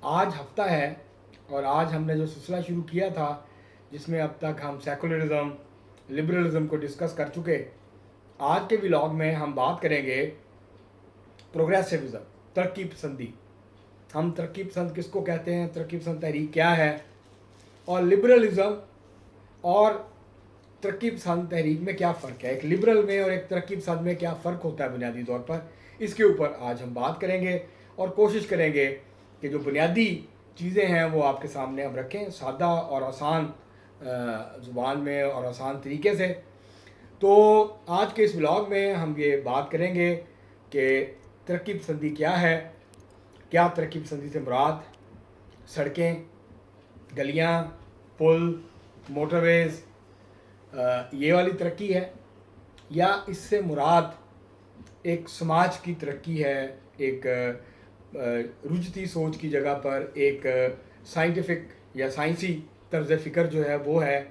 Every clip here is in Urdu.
آج ہفتہ ہے اور آج ہم نے جو سلسلہ شروع کیا تھا جس میں اب تک ہم سیکولرزم لبرلزم کو ڈسکس کر چکے، آج کے ولاگ میں ہم بات کریں گے پروگریسوزم، ترقی پسندی۔ ہم ترقی پسند کس کو کہتے ہیں، ترقی پسند تحریک کیا ہے، اور لبرلزم اور ترقی پسند تحریک میں کیا فرق ہے، ایک لبرل میں اور ایک ترقی پسند میں کیا فرق ہوتا ہے بنیادی طور پر، اس کے اوپر آج ہم بات کریں گے اور کوشش کریں گے کہ جو بنیادی چیزیں ہیں وہ آپ کے سامنے ہم رکھیں سادہ اور آسان زبان میں اور آسان طریقے سے۔ تو آج کے اس ولاگ میں ہم یہ بات کریں گے کہ ترقی پسندی کیا ہے، کیا ترقی پسندی سے مراد سڑکیں، گلیاں، پل، موٹر ویز، یہ والی ترقی ہے، یا اس سے مراد ایک سماج کی ترقی ہے، ایک رجتی سوچ کی جگہ پر ایک سائنٹیفک یا سائنسی طرز فکر جو ہے وہ ہے۔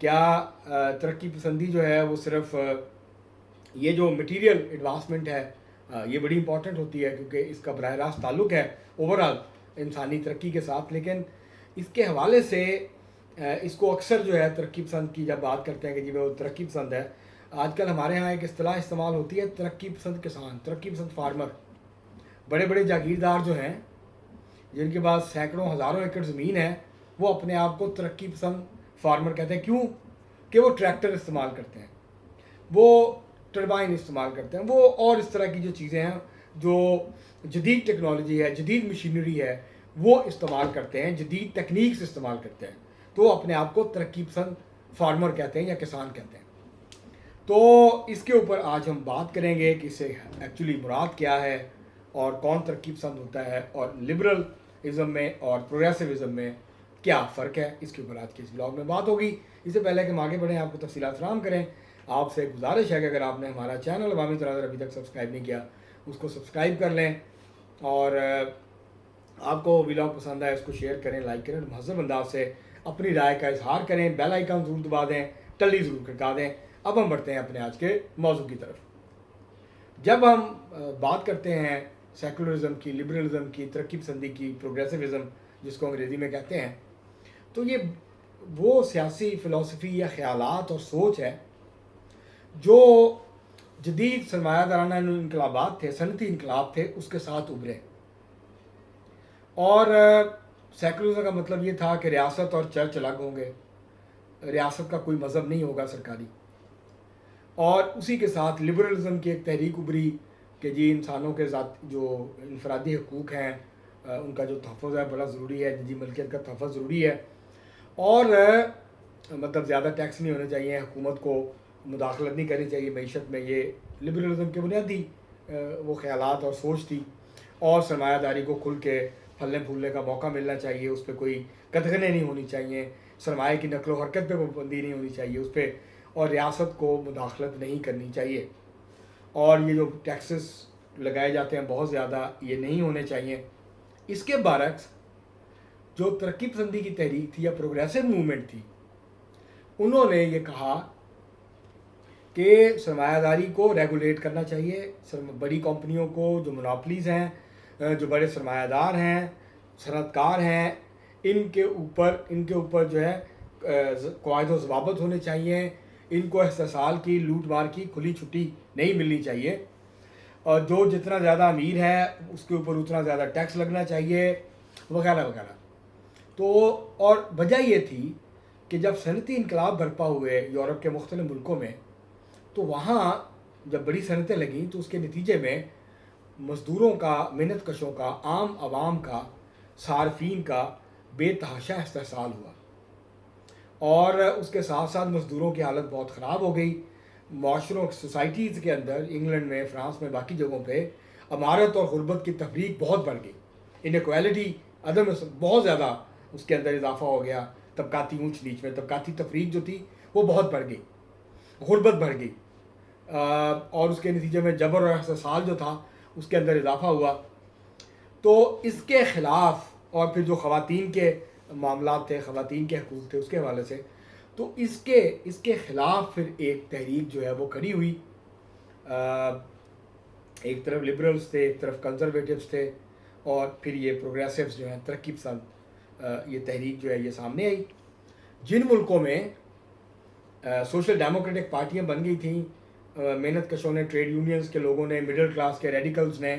کیا ترقی پسندی جو ہے وہ صرف یہ جو مٹیریل ایڈوانسمنٹ ہے یہ بڑی امپورٹنٹ ہوتی ہے کیونکہ اس کا براہ راست تعلق ہے اوورال انسانی ترقی کے ساتھ، لیکن اس کے حوالے سے اس کو اکثر جو ہے ترقی پسند کی جب بات کرتے ہیں کہ جی وہ ترقی پسند ہے، آج کل ہمارے ہاں ایک اصطلاح استعمال ہوتی ہے ترقی پسند کسان، ترقی پسند فارمر۔ بڑے بڑے جاگیردار جو ہیں جن کے پاس سینکڑوں ہزاروں ایکڑ زمین ہے، وہ اپنے آپ کو ترقی پسند فارمر کہتے ہیں۔ کیوں؟ کہ وہ ٹریکٹر استعمال کرتے ہیں، وہ ٹربائن استعمال کرتے ہیں، وہ اور اس طرح کی جو چیزیں ہیں جو جدید ٹیکنالوجی ہے، جدید مشینری ہے، وہ استعمال کرتے ہیں، جدید تکنیکس استعمال کرتے ہیں، تو وہ اپنے آپ کو ترقی پسند فارمر کہتے ہیں یا کسان کہتے ہیں۔ تو اس کے اوپر آج ہم بات کریں گے کہ اس سے ایکچولی مراد کیا ہے اور کون ترقی پسند ہوتا ہے، اور لبرلزم میں اور پروگریسوزم میں کیا فرق ہے، اس کے اوپر آج کے اس بلاگ میں بات ہوگی۔ اس سے پہلے کہ ہم آگے بڑھیں، آپ کو تفصیلات فراہم کریں، آپ سے گزارش ہے کہ اگر آپ نے ہمارا چینل عوامی تناظر ابھی تک سبسکرائب نہیں کیا اس کو سبسکرائب کر لیں، اور آپ کو ولاگ پسند آئے اس کو شیئر کریں، لائک کریں، اور مہذب انداز سے اپنی رائے کا اظہار کریں، بیل آئیکن ضرور دبا دیں، ٹلی ضرور کھٹکا دیں۔ اب ہم بڑھتے ہیں اپنے آج کے موضوع کی طرف۔ جب ہم بات کرتے ہیں سیکولرزم کی، لبرلزم کی، ترقی پسندی کی، پروگریسوزم جس کو انگریزی میں کہتے ہیں، تو یہ وہ سیاسی فلسفی یا خیالات اور سوچ ہے جو جدید سرمایہ دارانہ انقلابات تھے، صنعتی انقلاب تھے، اس کے ساتھ ابھرے۔ اور سیکولرزم کا مطلب یہ تھا کہ ریاست اور چرچ الگ ہوں گے، ریاست کا کوئی مذہب نہیں ہوگا سرکاری، اور اسی کے ساتھ لبرلزم کی ایک تحریک ابھری کہ جی انسانوں کے ذات جو انفرادی حقوق ہیں ان کا جو تحفظ ہے بڑا ضروری ہے، نجی ملکیت کا تحفظ ضروری ہے، اور مطلب زیادہ ٹیکس نہیں ہونے چاہیے، حکومت کو مداخلت نہیں کرنی چاہیے معیشت میں۔ یہ لبرلزم کے بنیادی وہ خیالات اور سوچ تھی، اور سرمایہ داری کو کھل کے پھلنے پھولنے کا موقع ملنا چاہیے، اس پہ کوئی قدغنیں نہیں ہونی چاہیے، سرمایہ کی نقل و حرکت پہ پابندی نہیں ہونی چاہیے اس پہ، اور ریاست کو مداخلت نہیں کرنی چاہیے، اور یہ جو ٹیکسز لگائے جاتے ہیں بہت زیادہ یہ نہیں ہونے چاہیے۔ اس کے برعکس جو ترقی پسندی کی تحریک تھی یا پروگریسو موومنٹ تھی، انہوں نے یہ کہا کہ سرمایہ داری کو ریگولیٹ کرنا چاہیے، بڑی کمپنیوں کو جو مناپلیز ہیں، جو بڑے سرمایہ دار ہیں، صنعت کار ہیں، ان کے اوپر جو ہے قواعد و ضوابط ہونے چاہیے، ان کو استحصال کی، لوٹ مار کی کھلی چھٹی نہیں ملنی چاہیے، اور جو جتنا زیادہ امیر ہے اس کے اوپر اتنا زیادہ ٹیکس لگنا چاہیے، وغیرہ وغیرہ۔ تو اور وجہ یہ تھی کہ جب صنعتی انقلاب برپا ہوئے یورپ کے مختلف ملکوں میں، تو وہاں جب بڑی صنعتیں لگیں تو اس کے نتیجے میں مزدوروں کا، محنت کشوں کا، عام عوام کا، صارفین کا بے تحاشا استحصال ہوا، اور اس کے ساتھ ساتھ مزدوروں کی حالت بہت خراب ہو گئی۔ معاشروں سوسائٹیز کے اندر، انگلینڈ میں، فرانس میں، باقی جگہوں پہ امارت اور غربت کی تفریق بہت بڑھ گئی، انیکویلٹی، عدم بہت زیادہ اس کے اندر اضافہ ہو گیا، طبقاتی اونچ نیچ میں طبقاتی تفریق جو تھی وہ بہت بڑھ گئی، غربت بڑھ گئی، اور اس کے نتیجے میں جبر اور استحصال جو تھا اس کے اندر اضافہ ہوا۔ تو اس کے خلاف، اور پھر جو خواتین کے معاملات تھے، خواتین کے حقوق تھے، اس کے حوالے سے، تو اس کے خلاف پھر ایک تحریک جو ہے وہ کھڑی ہوئی۔ ایک طرف لبرلز تھے، ایک طرف کنزرویٹوز تھے، اور پھر یہ پروگریسوز جو ہیں ترقی پسند یہ تحریک جو ہے یہ سامنے آئی. جن ملکوں میں سوشل ڈیموکریٹک پارٹیاں بن گئی تھیں، محنت کشوں نے، ٹریڈ یونینز کے لوگوں نے، مڈل کلاس کے ریڈیکلز نے،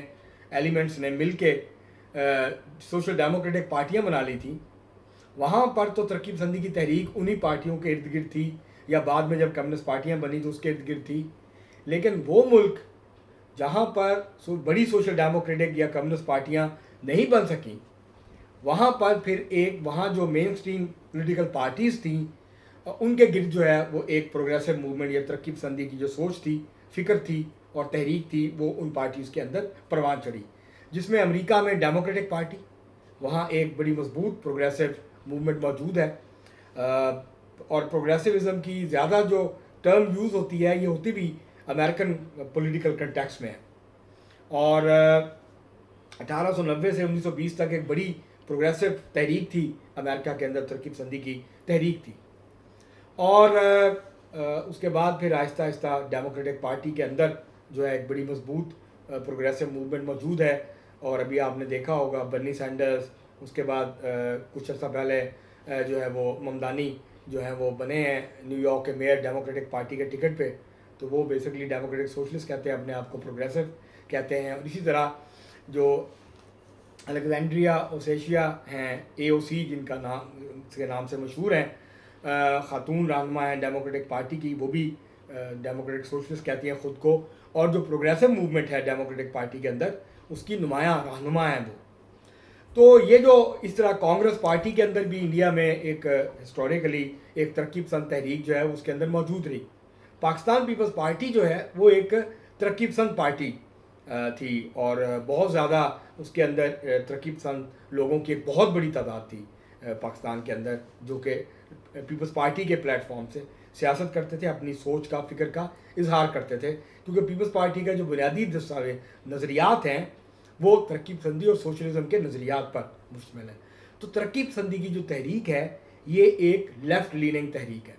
ایلیمنٹس نے مل کے سوشل ڈیموکریٹک پارٹیاں بنا لی تھیں، وہاں پر تو ترقی پسندی کی تحریک انہی پارٹیوں کے ارد گرد تھی، یا بعد میں جب کمیونسٹ پارٹیاں بنی تو اس کے ارد گرد تھی. لیکن وہ ملک جہاں پر بڑی سوشل ڈیموکریٹک یا کمیونسٹ پارٹیاں نہیں بن سکیں، وہاں پر پھر وہاں جو مین سٹریم پولیٹیکل پارٹیز تھیں ان کے گرد جو ہے وہ ایک پروگریسو موومنٹ یا ترقی پسندی کی جو سوچ تھی، فکر تھی اور تحریک تھی، وہ ان پارٹیز کے اندر پروان چڑھی. جس میں امریکہ میں ڈیموکریٹک پارٹی، وہاں ایک بڑی مضبوط پروگریسو موومنٹ موجود ہے. اور پروگریسوزم کی زیادہ جو ٹرم یوز ہوتی ہے یہ ہوتی بھی امریکن پولیٹیکل کنٹیکس میں ہے. اور 1890 سے 1920 تک ایک بڑی پروگریسو تحریک تھی امریکہ کے اندر، ترقی پسندی کی تحریک تھی. اور اس کے بعد پھر آہستہ آہستہ ڈیموکریٹک پارٹی کے اندر جو ہے ایک بڑی مضبوط پروگریسو موومنٹ موجود ہے. اور ابھی آپ نے دیکھا ہوگا برنی سینڈرز، اس کے بعد کچھ عرصہ پہلے جو ہے وہ ممدانی جو ہے وہ بنے ہیں نیو یارک کے میئر ڈیموکریٹک پارٹی کے ٹکٹ پہ. تو وہ بیسکلی ڈیموکریٹک سوشلسٹ کہتے ہیں اپنے آپ کو، پروگریسو کہتے ہیں. اور اسی طرح جو الیگزینڈریا اوسیشیا ہیں، AOC جن کا نام سے مشہور ہیں، خاتون رہنما ہیں ڈیموکریٹک پارٹی کی، وہ بھی ڈیموکریٹک سوشلسٹ کہتی ہیں خود کو. اور جو پروگریسو موومنٹ ہے ڈیموکریٹک پارٹی کے اندر، اس کی نمایاں رہنما ہیں وہ. تو یہ جو اس طرح کانگریس پارٹی کے اندر بھی انڈیا میں ایک ہسٹوریکلی ایک ترقی پسند تحریک جو ہے اس کے اندر موجود رہی. پاکستان پیپلز پارٹی جو ہے وہ ایک ترقی پسند پارٹی تھی، اور بہت زیادہ اس کے اندر ترقی پسند لوگوں کی ایک بہت بڑی تعداد تھی پاکستان کے اندر، جو کہ پیپلز پارٹی کے پلیٹ فارم سے سیاست کرتے تھے، اپنی سوچ کا، فکر کا اظہار کرتے تھے. کیونکہ پیپلز پارٹی کا جو بنیادی نظریات ہیں وہ ترقی پسندی اور سوشلزم کے نظریات پر مشتمل ہے. تو ترقی پسندی کی جو تحریک ہے یہ ایک لیفٹ لیننگ تحریک ہے.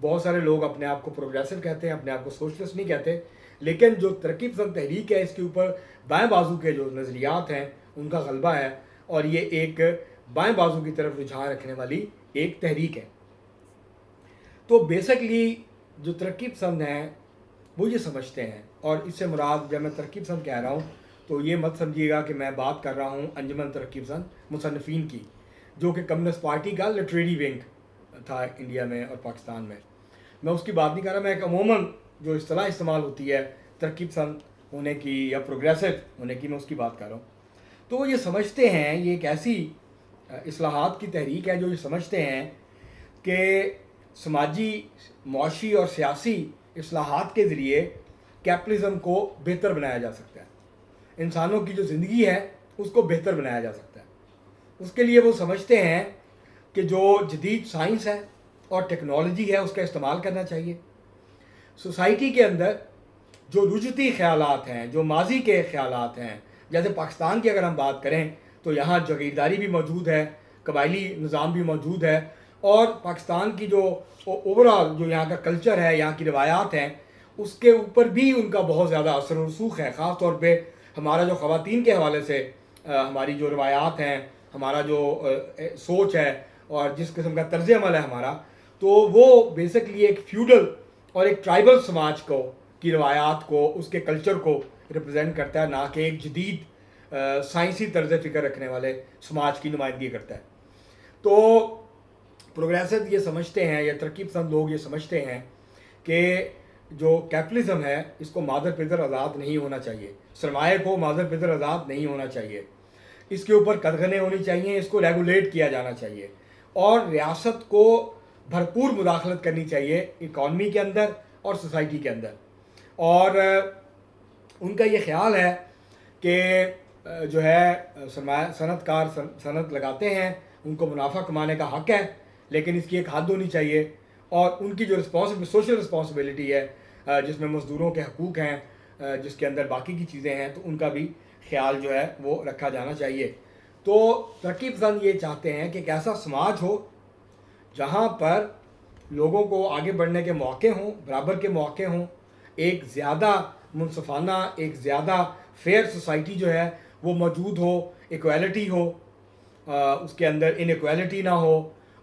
بہت سارے لوگ اپنے آپ کو پروگریسو کہتے ہیں، اپنے آپ کو سوشلسٹ نہیں کہتے، لیکن جو ترقی پسند تحریک ہے اس کے اوپر بائیں بازو کے جو نظریات ہیں ان کا غلبہ ہے، اور یہ ایک بائیں بازو کی طرف رجحان رکھنے والی ایک تحریک ہے. تو بیسکلی جو ترقی پسند ہیں وہ یہ سمجھتے ہیں، اور اس سے مراد جب میں ترقی پسند کہہ رہا ہوں تو یہ مت سمجھیے گا کہ میں بات کر رہا ہوں انجمن ترقی پسند مصنفین کی، جو کہ کمیونسٹ پارٹی کا لٹریری ونگ تھا انڈیا میں اور پاکستان میں. میں اس کی بات نہیں کر رہا، میں ایک عموماً جو اصطلاح استعمال ہوتی ہے ترقی پسند ہونے کی یا پروگریسو ہونے کی، میں اس کی بات کر رہا ہوں. تو وہ یہ سمجھتے ہیں، یہ ایک ایسی اصلاحات کی تحریک ہے جو یہ سمجھتے ہیں کہ سماجی، معاشی اور سیاسی اصلاحات کے ذریعے کیپٹلزم کو بہتر بنایا جا سکتا ہے، انسانوں کی جو زندگی ہے اس کو بہتر بنایا جا سکتا ہے. اس کے لیے وہ سمجھتے ہیں کہ جو جدید سائنس ہے اور ٹیکنالوجی ہے اس کا استعمال کرنا چاہیے. سوسائٹی کے اندر جو رجحتی خیالات ہیں، جو ماضی کے خیالات ہیں، جیسے پاکستان کی اگر ہم بات کریں تو یہاں جاگیرداری بھی موجود ہے، قبائلی نظام بھی موجود ہے، اور پاکستان کی جو اوورآل جو یہاں کا کلچر ہے، یہاں کی روایات ہیں، اس کے اوپر بھی ان کا بہت زیادہ اثر و رسوخ ہے. خاص طور پہ ہمارا جو خواتین کے حوالے سے ہماری جو روایات ہیں، ہمارا جو سوچ ہے اور جس قسم کا طرز عمل ہے ہمارا، تو وہ بیسکلی ایک فیوڈل اور ایک ٹرائبل سماج کو کی روایات کو، اس کے کلچر کو ریپرزینٹ کرتا ہے، نہ کہ ایک جدید سائنسی طرز فکر رکھنے والے سماج کی نمائندگی کرتا ہے. تو پروگریسو یہ سمجھتے ہیں، یا ترقی پسند لوگ یہ سمجھتے ہیں کہ جو کیپٹلزم ہے اس کو مادر پدر آزاد نہیں ہونا چاہیے، سرمایہ کو مادر پدر آزاد نہیں ہونا چاہیے، اس کے اوپر قدغنیں ہونی چاہیے، اس کو ریگولیٹ کیا جانا چاہیے، اور ریاست کو بھرپور مداخلت کرنی چاہیے اکانومی کے اندر اور سوسائٹی کے اندر. اور ان کا یہ خیال ہے کہ جو ہے صنعت کار صنعت لگاتے ہیں، ان کو منافع کمانے کا حق ہے، لیکن اس کی ایک حد ہونی چاہیے، اور ان کی جو سوشل رسپانسبلٹی ہے جس میں مزدوروں کے حقوق ہیں، جس کے اندر باقی کی چیزیں ہیں، تو ان کا بھی خیال جو ہے وہ رکھا جانا چاہیے. تو ترقی پسند یہ چاہتے ہیں کہ ایک ایسا سماج ہو جہاں پر لوگوں کو آگے بڑھنے کے مواقع ہوں، برابر کے مواقع ہوں، ایک زیادہ منصفانہ، ایک زیادہ فیئر سوسائٹی جو ہے وہ موجود ہو، ایکویلٹی ہو، اس کے اندر انیکویلٹی نہ ہو،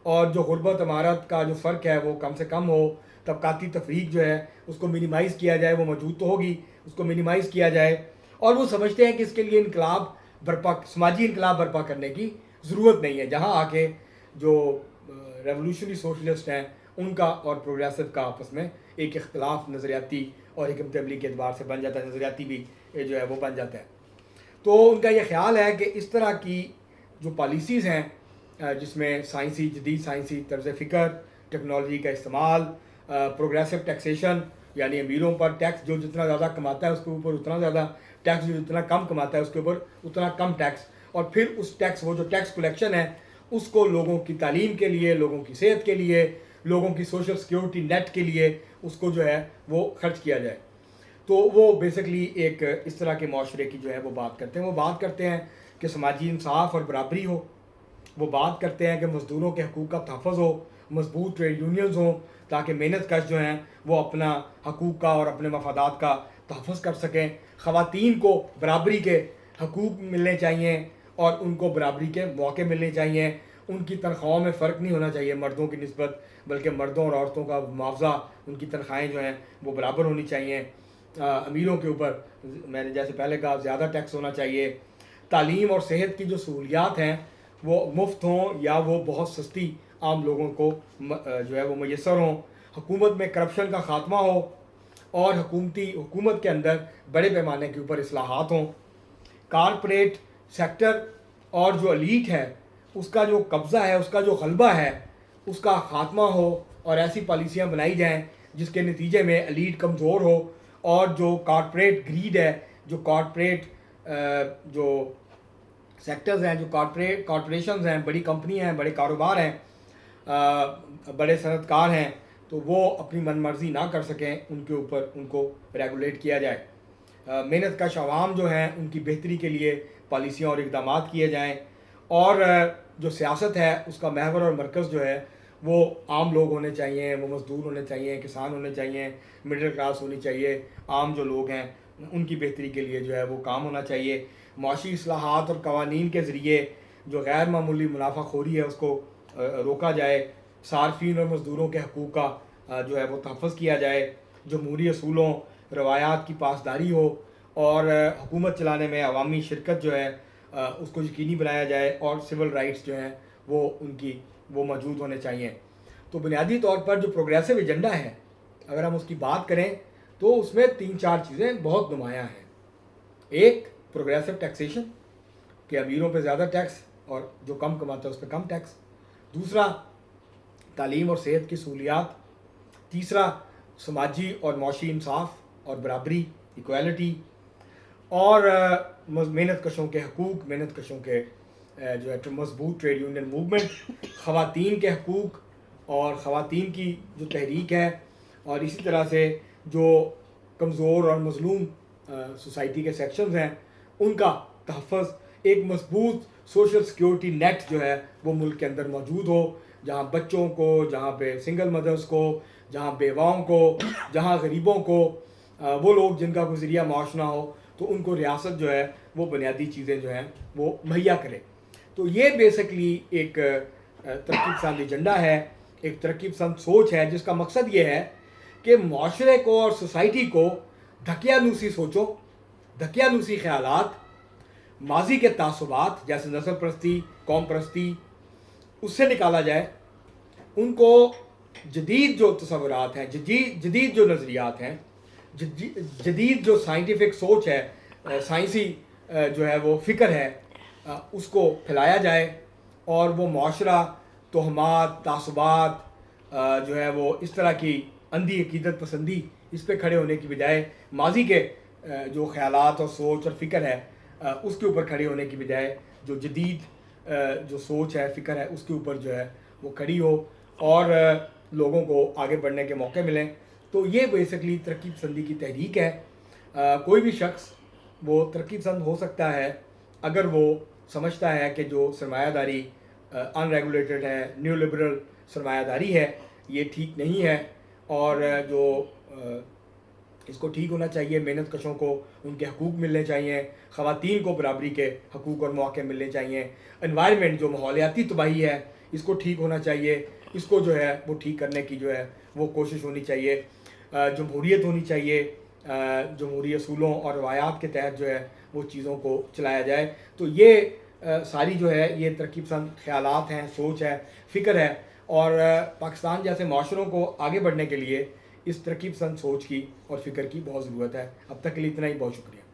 اور جو غربت عمارت کا جو فرق ہے وہ کم سے کم ہو، طبقاتی تفریق جو ہے اس کو منیمائز کیا جائے، وہ موجود تو ہوگی، اس کو منیمائز کیا جائے، اور وہ سمجھتے ہیں کہ اس کے لیے انقلاب برپا، سماجی انقلاب برپا کرنے کی ضرورت نہیں ہے، جہاں آ کے جو ریولوشنری سوشلسٹ ہیں ان کا اور پروگریسو کا آپس میں ایک اختلاف نظریاتی اور حکمت عملی کے اعتبار سے بن جاتا ہے، نظریاتی بھی جو ہے وہ بن جاتا ہے۔ تو ان کا یہ خیال ہے کہ اس طرح کی جو پالیسیز ہیں جس میں سائنسی، جدید سائنسی طرز فکر، ٹیکنالوجی کا استعمال، پروگریسو ٹیکسیشن یعنی امیروں پر ٹیکس، جو جتنا زیادہ کماتا ہے اس کے اوپر اتنا زیادہ ٹیکس، جو جتنا کم کماتا ہے اس کے اوپر اتنا کم ٹیکس، اور پھر اس ٹیکس، وہ جو ٹیکس کلیکشن ہے اس کو لوگوں کی تعلیم کے لیے، لوگوں کی صحت کے لیے، لوگوں کی سوشل سیکیورٹی نیٹ کے لیے اس کو جو ہے وہ خرچ کیا جائے۔ تو وہ بیسکلی ایک اس طرح کے معاشرے کی جو ہے وہ بات کرتے ہیں۔ وہ بات کرتے ہیں کہ سماجی انصاف اور برابری ہو، وہ بات کرتے ہیں کہ مزدوروں کے حقوق کا تحفظ ہو، مضبوط ٹریڈ یونینز ہوں تاکہ محنت کش جو ہیں وہ اپنا حقوق کا اور اپنے مفادات کا تحفظ کر سکیں، خواتین کو برابری کے حقوق ملنے چاہیے اور ان کو برابری کے موقع ملنے چاہیے، ان کی تنخواہوں میں فرق نہیں ہونا چاہیے مردوں کی نسبت، بلکہ مردوں اور عورتوں کا معاوضہ، ان کی تنخواہیں جو ہیں وہ برابر ہونی چاہیے، امیروں کے اوپر میں نے جیسے پہلے کہا زیادہ ٹیکس ہونا چاہیے، تعلیم اور صحت کی جو سہولیات ہیں وہ مفت ہوں یا وہ بہت سستی عام لوگوں کو جو ہے وہ میسر ہوں، حکومت میں کرپشن کا خاتمہ ہو، اور حکومت کے اندر بڑے پیمانے کے اوپر اصلاحات ہوں، کارپوریٹ سیکٹر اور جو ایلیٹ ہے اس کا جو قبضہ ہے، اس کا جو غلبہ ہے، اس کا خاتمہ ہو، اور ایسی پالیسیاں بنائی جائیں جس کے نتیجے میں ایلیٹ کمزور ہو، اور جو کارپوریٹ گریڈ ہے، جو کارپوریٹ جو سیکٹرز ہیں، جو کارپوریشنز ہیں، بڑی کمپنیاں ہیں، بڑے کاروبار ہیں، بڑے صنعت کار ہیں، تو وہ اپنی من مرضی نہ کر سکیں، ان کے اوپر ان کو ریگولیٹ کیا جائے، محنت کش عوام جو ہیں ان کی بہتری کے لیے پالیسیاں اور اقدامات کیے جائیں، اور جو سیاست ہے اس کا محور اور مرکز جو ہے وہ عام لوگ ہونے چاہیے، وہ مزدور ہونے چاہیے، کسان ہونے چاہیے، مڈل کلاس ہونی چاہیے، عام جو لوگ ہیں ان کی بہتری کے لیے جو ہے وہ کام ہونا چاہیے، معاشی اصلاحات اور قوانین کے ذریعے جو غیر معمولی منافع خوری ہے اس کو روکا جائے، صارفین اور مزدوروں کے حقوق کا جو ہے وہ تحفظ کیا جائے، جمہوری اصولوں، روایات کی پاسداری ہو، اور حکومت چلانے میں عوامی شرکت جو ہے اس کو یقینی بنایا جائے، اور سول رائٹس جو ہیں وہ ان کی وہ موجود ہونے چاہیے۔ تو بنیادی طور پر جو پروگریسو ایجنڈا ہے اگر ہم اس کی بات کریں تو اس میں 3-4 چیزیں بہت نمایاں ہیں۔ ایک، پروگریسو ٹیکسیشن کہ امیروں پہ زیادہ ٹیکس اور جو کم کماتا ہے اس پہ کم ٹیکس۔ دوسرا، تعلیم اور صحت کی سہولیات۔ تیسرا، سماجی اور معاشی انصاف اور برابری، ایکویلٹی، اور محنت کشوں کے حقوق، محنت کشوں کے جو ہے مضبوط ٹریڈ یونین موومنٹ، خواتین کے حقوق اور خواتین کی جو تحریک ہے، اور اسی طرح سے جو کمزور اور مظلوم سوسائٹی کے سیکشنز ہیں ان کا تحفظ، ایک مضبوط سوشل سیکیورٹی نیٹ جو ہے وہ ملک کے اندر موجود ہو، جہاں بچوں کو، جہاں پہ سنگل مدرز کو، جہاں بیواؤں کو، جہاں غریبوں کو، وہ لوگ جن کا کوئی ذریعہ معاش نہ ہو، تو ان کو ریاست جو ہے وہ بنیادی چیزیں جو ہیں وہ مہیا کرے۔ تو یہ بیسکلی ایک ترقی پسند ایجنڈا ہے، ایک ترقی پسند سوچ ہے جس کا مقصد یہ ہے کہ معاشرے کو اور سوسائٹی کو دھکیانوسی سوچوں، دھکیانوسی خیالات، ماضی کے تعصبات جیسے نسل پرستی، قوم پرستی، اس سے نکالا جائے، ان کو جدید جو تصورات ہیں، جدید جو نظریات ہیں، جدید جو سائنٹیفک سوچ ہے، سائنسی جو ہے وہ فکر ہے، اس کو پھیلایا جائے، اور وہ معاشرہ توہمات، تعصبات جو ہے وہ اس طرح کی اندھی عقیدت پسندی اس پہ کھڑے ہونے کی بجائے ماضی کے جو خیالات اور سوچ اور فکر ہے اس کے اوپر کھڑے ہونے کی بجائے جو جدید جو سوچ ہے، فکر ہے، اس کے اوپر جو ہے وہ کھڑی ہو، اور لوگوں کو آگے بڑھنے کے موقع ملیں۔ تو یہ بیسکلی ترقی پسندی کی تحریک ہے۔ کوئی بھی شخص وہ ترقی پسند ہو سکتا ہے اگر وہ سمجھتا ہے کہ جو سرمایہ داری ان ریگولیٹڈ ہے، نیو لبرل سرمایہ داری ہے، یہ ٹھیک نہیں ہے، اور جو اس کو ٹھیک ہونا چاہیے، محنت کشوں کو ان کے حقوق ملنے چاہیے، خواتین کو برابری کے حقوق اور مواقع ملنے چاہیے، انوائرمنٹ جو ماحولیاتی تباہی ہے اس کو ٹھیک ہونا چاہیے، اس کو جو ہے وہ ٹھیک کرنے کی جو ہے وہ کوشش ہونی چاہیے، جمہوریت ہونی چاہیے، جمہوری اصولوں اور روایات کے تحت جو ہے وہ چیزوں کو چلایا جائے۔ تو یہ ساری جو ہے یہ ترقی پسند خیالات ہیں، سوچ ہے، فکر ہے، اور پاکستان جیسے معاشروں کو آگے بڑھنے کے لیے اس ترقی پسند سوچ کی اور فکر کی بہت ضرورت ہے۔ اب تک کے لیے اتنا ہی، بہت شکریہ۔